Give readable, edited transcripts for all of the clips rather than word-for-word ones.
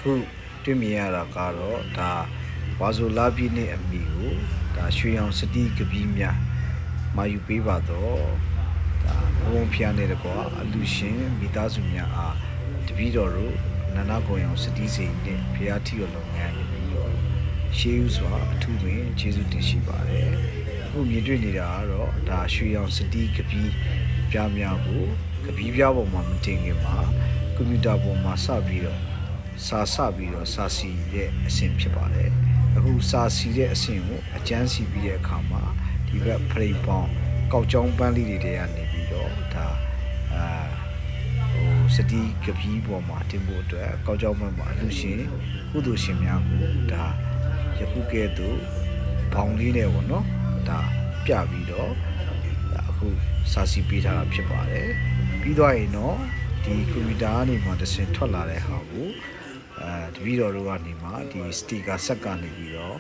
ခုတွေ့မြင်ရတာကတော့ဒါဝါဆိုလာပြည့်နဲ့အမိကိုဒါရွှေအောင်စတိကပီးများမာယူပေးပါတော့ဒါဘုံဖျားနေတကွာအလူရှင်မိသားစုများအားတပည့်တော်တို့နန္ဒကုံအောင်စတိစိန်နဲ့ဖျားထီတော်လုပ်ငန်းနေပြီးတော့ရှေးဥစွာအထူးပင်ကျေးဇူးတင်ရှိပါတယ်အခုမြင်တွေ့နေတာကတော့ဒါရွှေအောင်စတိကပီးပြားများကိုကပီးပြားပေါ်မှာမတင်ခင်မှာကွန်ပျူတာပေါ်မှာစပြီးတော့စာစီတဲ့အဆင့်ဖြစ်ပါတယ်အခုစာစီတဲ့အဆင့်ကိုအကျန်းစီပြီးတဲ့အခါမှာဒီဘက်ဖရိတ်ပေါင်းကောက်ကြောင်းပန်းလေးတွေထဲကနေပြီးတော့ဒါစတိကပီးပေါ်မှာတင်ဖို့အတွက်ကောက်ကြောင်းပန်းမှာအလူရှင်ကုသိုလ်ရှင်များကိုဒါယခုကဲ့သို့ဘောင်လေးနဲ့ပေါ့နော်ဒါပြပြီးတော့အခုစာစီပေးထားတာဖြစ်ပါတယ်ပြီးတော့ရင်တော့ဒီကွန်ပျူတာကနေမှတစ်ဆင့်ထွက်လာတဲ့ဟာကိုတပည့်တော်တို့ကနေမှဒီစတီကာဆက်ကနေပြီးတော့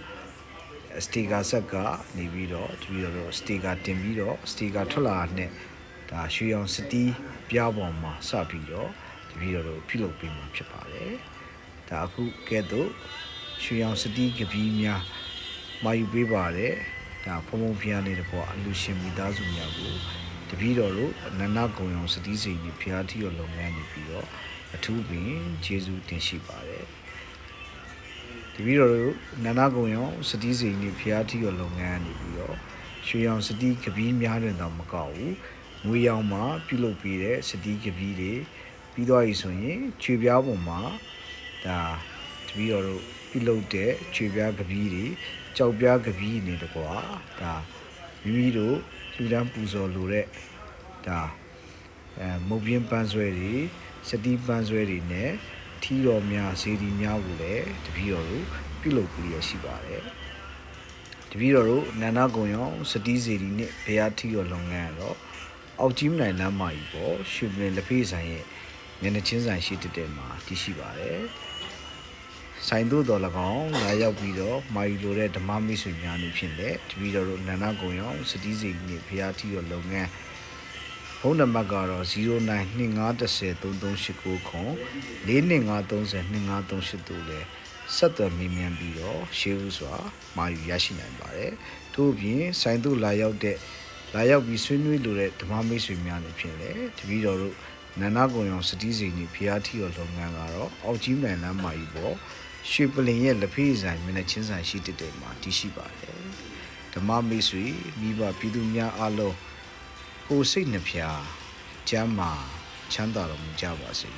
စတီကာဆက်ကနေပြီးတော့တပည့်တော်တို့စတီကာတင်ပြီးတော့စတီကာထွက်လာတဲ့ဒါရွှေအောင်စတီပြားပေါ်မှာစပြီးတော့တပည့်တော်တို့ပြုလုပ်ပေးမှာဖြစ်ပါတယ်ဒါအခုကဲ့သို့ရွှေအောင်စတီကပီးများမာယူပေးပါတယ်ဒါဖုံဖျားနေတဲ့ပေါ့အလူရှင်မိသားစုများကိုတပည့်တော်တို့နန္ဒကုံအောင်စတိစိန်ဒီဖျားထီတော်လုပ်ငန်းနေပြီးတော့အထူးပင်ကျေးဇူးတင်ရှိပါတယ်တပည့်တော်တို့နန္ဒကုံအောင်စတိစိန်ဒီဖျားထီတော်လုပ်ငန်းနေပြီးတော့ရွှေအောင်စတိကပီးများတယ်တော့မကောက်ဘူးငွေရောင်မှာပြုလုပ်ပေးတဲ့စတိကပီးတွေပြီးတော့ရဆိုရင်ခြေပြားပေါ်မှာဒါတပည့်တော်တို့ပြုလုပ်တဲ့ခြေပြားကပီးတွေကြောက်ပြားကပီးနေတကွာဒါမိမိတို့လူတန်းပူဇော်လိုတဲ့ဒါမုတ်ပြင်းပန်းဆွဲတွေစတိပန်းဆွဲတွေနဲ့ထီတော်များစေတီများကိုလည်းတပည့်တော်တို့ပြုလုပ်ပြီးရရှိပါတယ်တပည့်တော်တို့နန္ဒကုံရောစတိစေတီနဲ့ဘုရားထီတော်လုပ်ငန်းတော့အောက်ကြီးမနိုင်လမ်းမကြီးပေါ့ရွှေပင်လက်ဖေးဆိုင်ရဲ့မျက်နှာချင်းဆိုင်ရှိတဲ့မှာတည်ရှိပါတယ်ဆိုင်တို့တော်၎င်းလာရောက်ပြီးတော့မာယူလိုတဲ့ဓမ္မမိတ်ဆွေများနေဖြင့်လည်းတပည့်တော်တို့နန္ဒကုံရောစတိစိန်နဲ့ဘုရားထီတော်လုပ်ငန်းဖုန်းနံပါတ်ကတော့0925103389ခွန်4253025382တို့လည်းဆက်သွယ်မြင်မြန်ပြီးတော့ရှေးဥစွာမာယူရရှိနိုင်ပါတယ်ထို့အပြင်ဆိုင်တို့လာရောက်ပြီးဆွေးနွေးလိုတဲ့ဓမ္မမိတ်ဆွေများနေဖြင့်လည်းတပည့်တော်တို့နန္ဒကုံရောစတိစိန်နဲ့ဘုရားထီတော်လုပ်ငန်းကတော့အောက်ကြီးမနိုင်လမ်းမကြီးပေါ့ရွှေပလင်ရဲ့လက်ဖေးဆိုင်မျက်နှာချင်းဆိုင်ရှိတဲ့မှာတည်ရှိပါတယ်ဓမ္မမိတ်ဆွေမိဘပြည်သူများအားလုံးကိုယ်စိတ်နှဖျားကျမ်းမာချမ်းသာတော်မူကြပါစေ